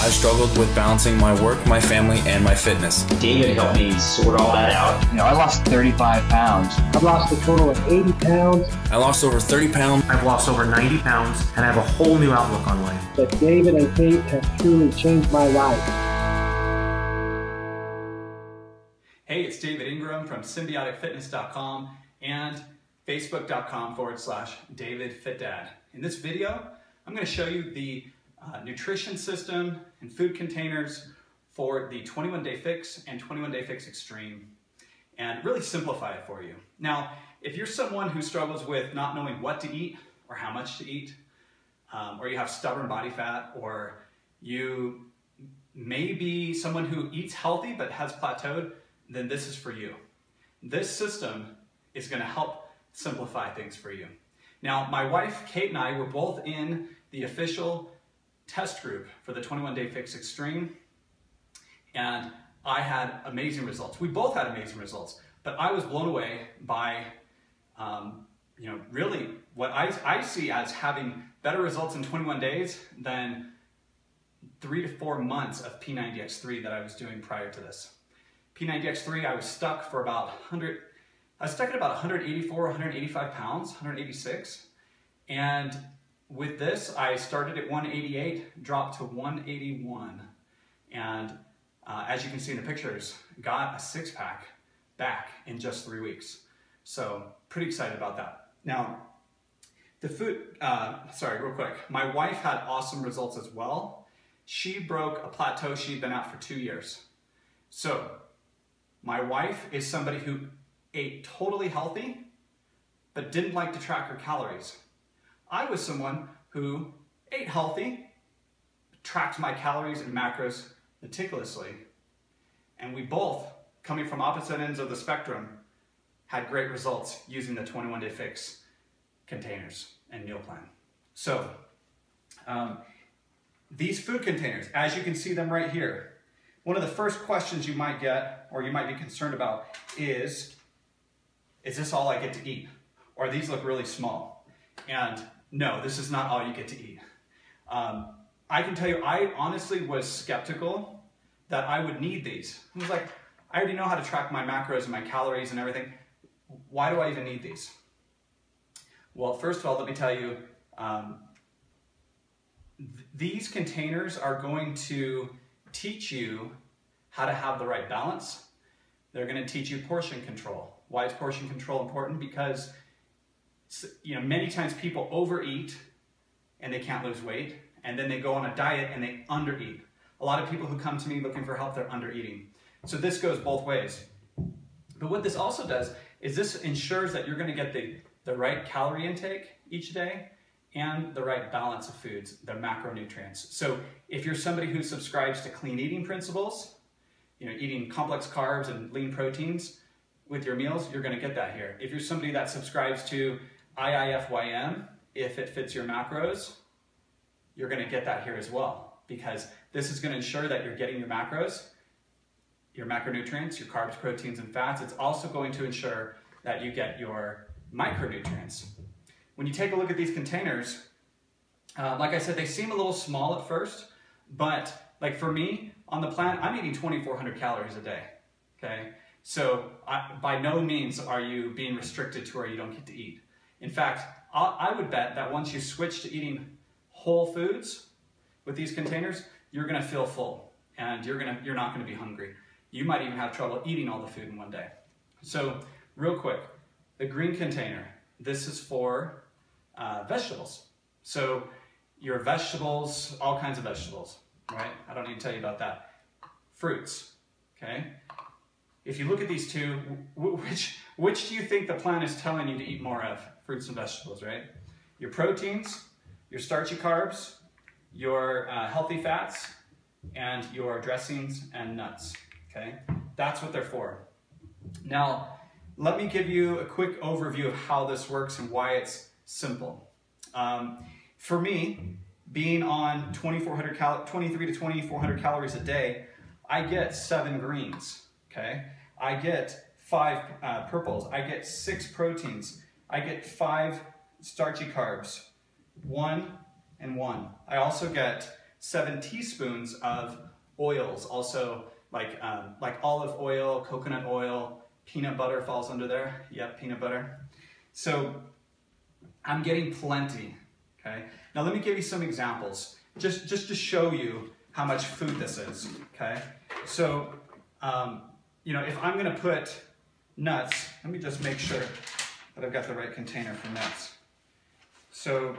I've struggled with balancing my work, my family, and my fitness. David helped me sort all that out. I lost 35 pounds. I've lost a total of 80 pounds. I lost over 30 pounds. I've lost over 90 pounds, and I have a whole new outlook on life. But David and Kate have truly changed my life. Hey, it's David Ingram from symbioticfitness.com and facebook.com/DavidFitDad. In this video, I'm going to show you the nutrition system and food containers for the 21-Day Fix and 21-Day Fix Extreme, and really simplify it for you. Now, if you're someone who struggles with not knowing what to eat or how much to eat, or you have stubborn body fat, or you may be someone who eats healthy but has plateaued, then this is for you. This system is going to help simplify things for you. Now, my wife, Kate, and I were both in the official test group for the 21-Day Fix Extreme, and I had amazing results. We both had amazing results, but I was blown away by, really what I see as having better results in 21 days than 3 to 4 months of P90X3 that I was doing prior to this. P90X3, I was stuck for about 100, I was stuck at about 184, 185 pounds, 186. And with this, I started at 188, dropped to 181. And as you can see in the pictures, got a six-pack back in just 3 weeks. So pretty excited about that. Now, the food, real quick. My wife had awesome results as well. She broke a plateau she'd been at for 2 years. So my wife is somebody who ate totally healthy, but didn't like to track her calories. I was someone who ate healthy, tracked my calories and macros meticulously, and we both, coming from opposite ends of the spectrum, had great results using the 21-Day Fix containers and meal plan. So, these food containers, as you can see them right here, one of the first questions you might get, or you might be concerned about, is this all I get to eat? Or these look really small. And no, this is not all you get to eat. I can tell you, I honestly was skeptical that I would need these. I was like, I already know how to track my macros and my calories and everything. Why do I even need these? Well, first of all, let me tell you, these containers are going to teach you how to have the right balance. They're going to teach you portion control. Why is portion control important? Because many times people overeat and they can't lose weight, and then they go on a diet and they undereat. A lot of people who come to me looking for help, they're undereating. So this goes both ways. But what this also does is this ensures that you're going to get the right calorie intake each day and the right balance of foods, the macronutrients. So if you're somebody who subscribes to clean eating principles, eating complex carbs and lean proteins with your meals, you're going to get that here. If you're somebody that subscribes to IIFYM, if it fits your macros, you're going to get that here as well, because this is going to ensure that you're getting your macros, your macronutrients, your carbs, proteins, and fats. It's also going to ensure that you get your micronutrients. When you take a look at these containers, like I said, they seem a little small at first, but like for me, on the plan, I'm eating 2,400 calories a day, okay? So by no means are you being restricted to where you don't get to eat. In fact, I would bet that once you switch to eating whole foods with these containers, you're gonna feel full, and you're not gonna be hungry. You might even have trouble eating all the food in one day. So real quick, the green container, this is for vegetables. So your vegetables, all kinds of vegetables, right? I don't need to tell you about that. Fruits, okay? If you look at these two, which do you think the plan is telling you to eat more of? Fruits and vegetables, right? Your proteins, your starchy carbs, your healthy fats, and your dressings and nuts, okay? That's what they're for. Now, let me give you a quick overview of how this works and why it's simple. For me, being on 23 to 2,400 calories a day, I get 7 greens, okay? I get 5 purples, I get 6 proteins, I get 5 starchy carbs, 1 and 1. I also get 7 teaspoons of oils, also like olive oil, coconut oil, peanut butter falls under there. Yep, peanut butter. So I'm getting plenty, okay? Now let me give you some examples, just to show you how much food this is, okay? So, you know, if I'm gonna put nuts, let me just make sure that I've got the right container for nuts. So,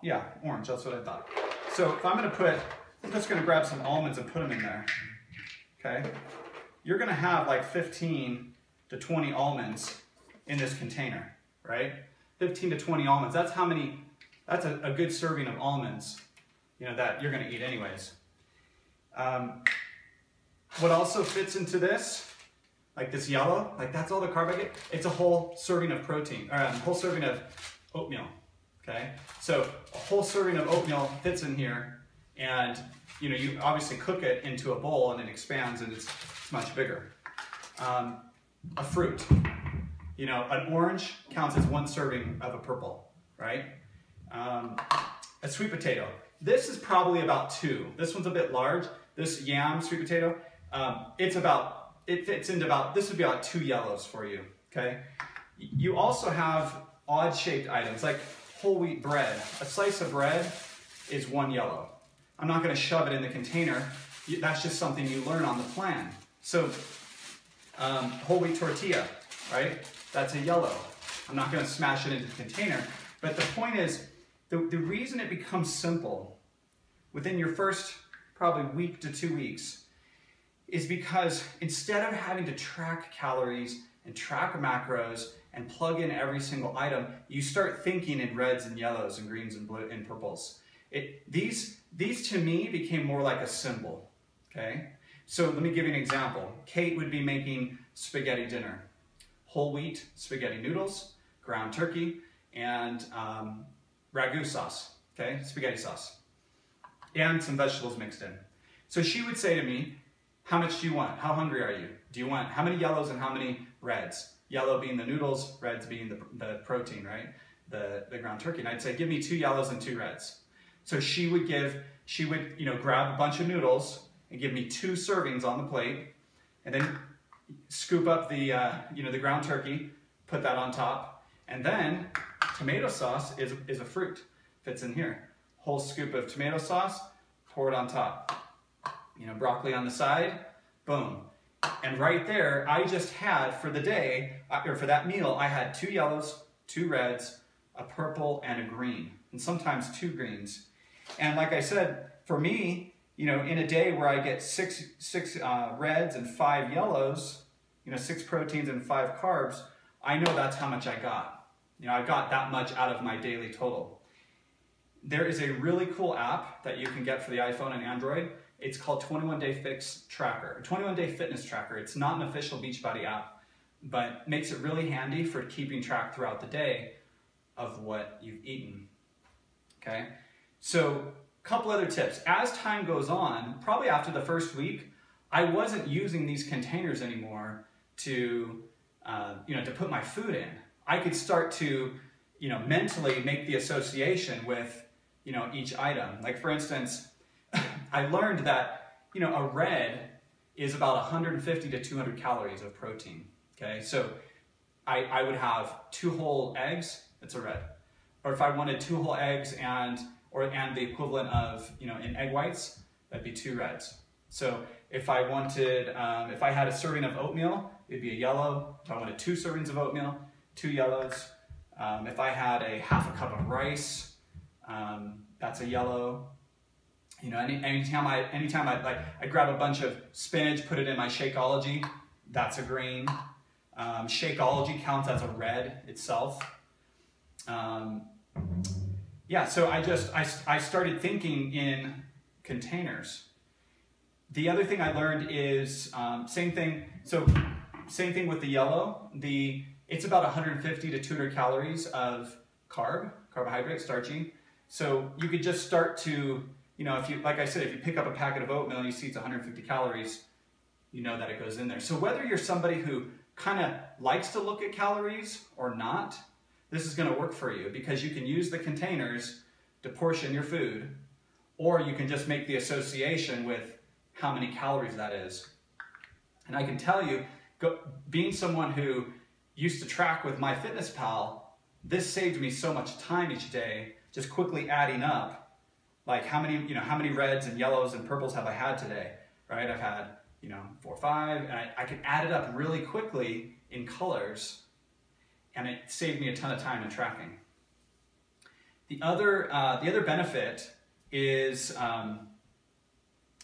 yeah, orange, that's what I thought. So if I'm just gonna grab some almonds and put them in there, okay? You're gonna have like 15 to 20 almonds in this container, right? 15 to 20 almonds, that's a good serving of almonds, you know, that you're gonna eat anyways. What also fits into this, like this yellow, like that's all the carb I get, it's a whole serving of protein, or a whole serving of oatmeal, okay? So a whole serving of oatmeal fits in here, and you know, you obviously cook it into a bowl and it expands and it's much bigger. A fruit, you know, an orange counts as 1 serving of a purple, right? A sweet potato. This is probably about 2. This one's a bit large. This yam sweet potato, it fits into about, this would be about 2 yellows for you, okay? You also have odd shaped items like whole wheat bread. A slice of bread is 1 yellow. I'm not gonna shove it in the container. That's just something you learn on the plan. So whole wheat tortilla, right? That's a yellow. I'm not gonna smash it into the container, but the point is, the reason it becomes simple within your first probably week to 2 weeks is because instead of having to track calories and track macros and plug in every single item, you start thinking in reds and yellows and greens and blue and purples. These to me became more like a symbol, okay? So let me give you an example. Kate would be making spaghetti dinner. Whole wheat spaghetti noodles, ground turkey, and ragu sauce, okay? Spaghetti sauce. And some vegetables mixed in. So she would say to me, how much do you want? How hungry are you? Do you want how many yellows and how many reds? Yellow being the noodles, reds being the protein, right? The ground turkey. And I'd say, give me 2 yellows and 2 reds. So she would you know, grab a bunch of noodles and give me 2 servings on the plate, and then scoop up the you know, the ground turkey, put that on top, and then tomato sauce is a fruit, fits in here. Whole scoop of tomato sauce, pour it on top. You know, broccoli on the side, boom. And right there, I just had for the day, or for that meal, I had 2 yellows, 2 reds, a purple, and a green, and sometimes 2 greens. And like I said, for me, you know, in a day where I get 6 reds and 5 yellows, you know, 6 proteins and 5 carbs, I know that's how much I got. You know, I got that much out of my daily total. There is a really cool app that you can get for the iPhone and Android. It's called 21-Day Fix Tracker, 21-Day Fitness Tracker. It's not an official Beachbody app, but makes it really handy for keeping track throughout the day of what you've eaten, okay? So a couple other tips. As time goes on, probably after the first week, I wasn't using these containers anymore to, you know, to put my food in. I could start to, you know, mentally make the association with, you know, each item. Like for instance, I learned that, you know, a red is about 150 to 200 calories of protein, okay? So I would have 2 whole eggs, it's a red. Or if I wanted 2 whole eggs and the equivalent of, you know, in egg whites, that'd be 2 reds. So if I wanted, if I had a serving of oatmeal, it'd be a yellow. If I wanted 2 servings of oatmeal, 2 yellows. If I had a half a cup of rice, that's a yellow. You know, anytime I grab a bunch of spinach, put it in my Shakeology, that's a green. Shakeology counts as a red itself. Yeah, so I started thinking in containers. The other thing I learned is same thing. So same thing with the yellow. It's about 150 to 200 calories of carbohydrate, starchy. So you could just start to, you know, if you, like I said, if you pick up a packet of oatmeal and you see it's 150 calories, you know that it goes in there. So whether you're somebody who kind of likes to look at calories or not, this is going to work for you because you can use the containers to portion your food, or you can just make the association with how many calories that is. And I can tell you, being someone who used to track with MyFitnessPal, this saved me so much time each day, just quickly adding up, like how many reds and yellows and purples have I had today, right? I've had, 4 or 5, and I can add it up really quickly in colors, and it saved me a ton of time in tracking. The other benefit is, let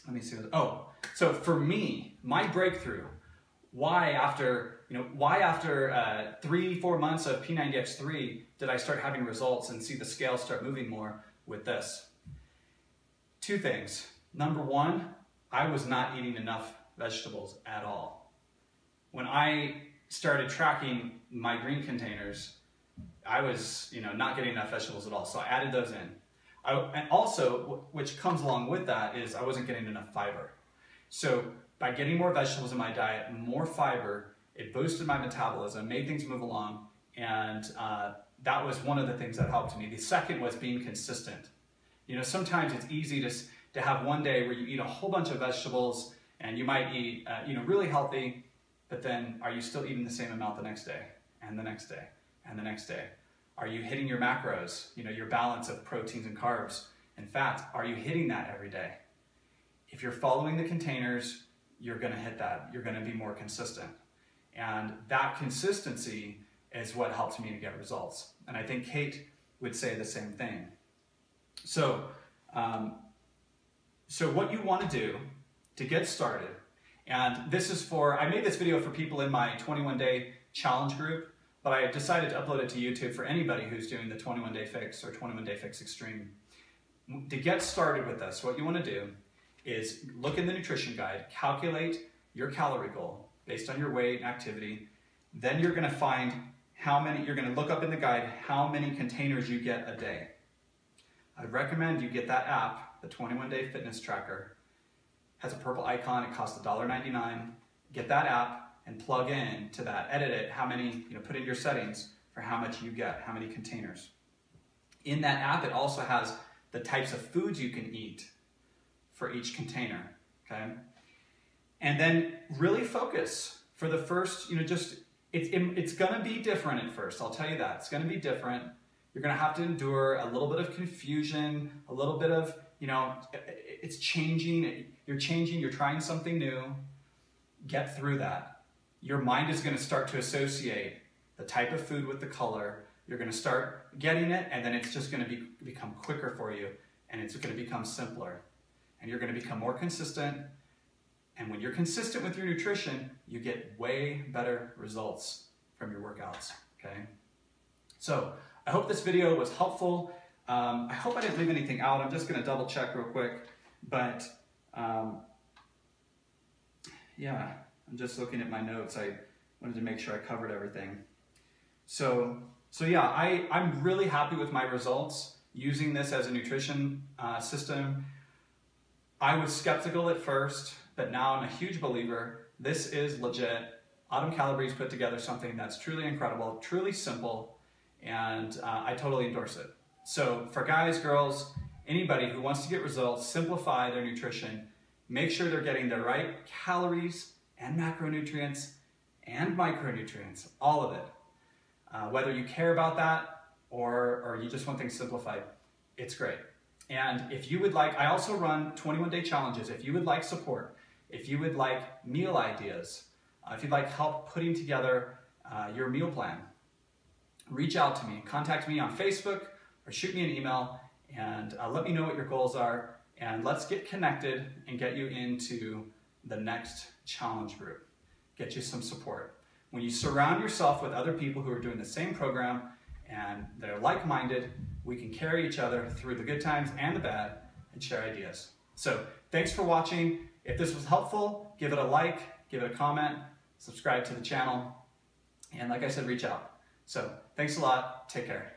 me see. So for me, my breakthrough, why after 3-4 months of P90X3 did I start having results and see the scale start moving more with this? 2 things. Number 1, I was not eating enough vegetables at all. When I started tracking my green containers, I was not getting enough vegetables at all, so I added those in. And also, which comes along with that, is I wasn't getting enough fiber. So by getting more vegetables in my diet, more fiber, it boosted my metabolism, made things move along, and that was one of the things that helped me. The second was being consistent. Sometimes it's easy to have one day where you eat a whole bunch of vegetables and you might eat really healthy, but then are you still eating the same amount the next day, and the next day, and the next day? Are you hitting your macros, your balance of proteins and carbs and fats? Are you hitting that every day? If you're following the containers, you're gonna hit that. You're gonna be more consistent. And that consistency is what helps me to get results. And I think Kate would say the same thing. So what you wanna do to get started, and this is I made this video for people in my 21-day challenge group, but I decided to upload it to YouTube for anybody who's doing the 21-day fix or 21-day fix extreme. To get started with this, what you want to do is look in the nutrition guide, calculate your calorie goal based on your weight and activity. Then you're going to find you're going to look up in the guide how many containers you get a day. I'd recommend you get that app, the 21-day fitness tracker. It has a purple icon, it costs $1.99. Get that app and plug in to that, edit it, put in your settings for how much you get, how many containers. In that app, it also has the types of foods you can eat for each container, okay? And then really focus for the first, it's gonna be different at first, I'll tell you that. It's gonna be different. You're gonna have to endure a little bit of confusion, a little bit of, it's changing, you're trying something new. Get through that. Your mind is going to start to associate the type of food with the color. You're going to start getting it, and then it's just going to become quicker for you, and it's going to become simpler. And you're going to become more consistent. And when you're consistent with your nutrition, you get way better results from your workouts, okay? So I hope this video was helpful. I hope I didn't leave anything out. I'm just going to double check real quick. But yeah, I'm just looking at my notes. I wanted to make sure I covered everything. So yeah, I'm really happy with my results using this as a nutrition system. I was skeptical at first, but now I'm a huge believer. This is legit. Autumn Calabrese put together something that's truly incredible, truly simple, and I totally endorse it. So for guys, girls, anybody who wants to get results, simplify their nutrition, make sure they're getting the right calories and macronutrients and micronutrients, all of it. Whether you care about that or you just want things simplified, it's great. And if you would like, I also run 21-day challenges. If you would like support, if you would like meal ideas, if you'd like help putting together your meal plan, reach out to me. Contact me on Facebook or shoot me an email and let me know what your goals are, and let's get connected and get you into the next challenge group. Get you some support. When you surround yourself with other people who are doing the same program and they're like-minded, we can carry each other through the good times and the bad and share ideas. So thanks for watching. If this was helpful, give it a like, give it a comment, subscribe to the channel, and like I said, reach out. So thanks a lot. Take care.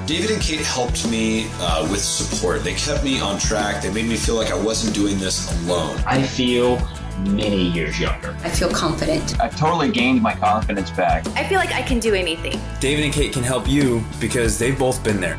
David and Kate helped me with support. They kept me on track. They made me feel like I wasn't doing this alone. I feel many years younger. I feel confident. I've totally gained my confidence back. I feel like I can do anything. David and Kate can help you because they've both been there.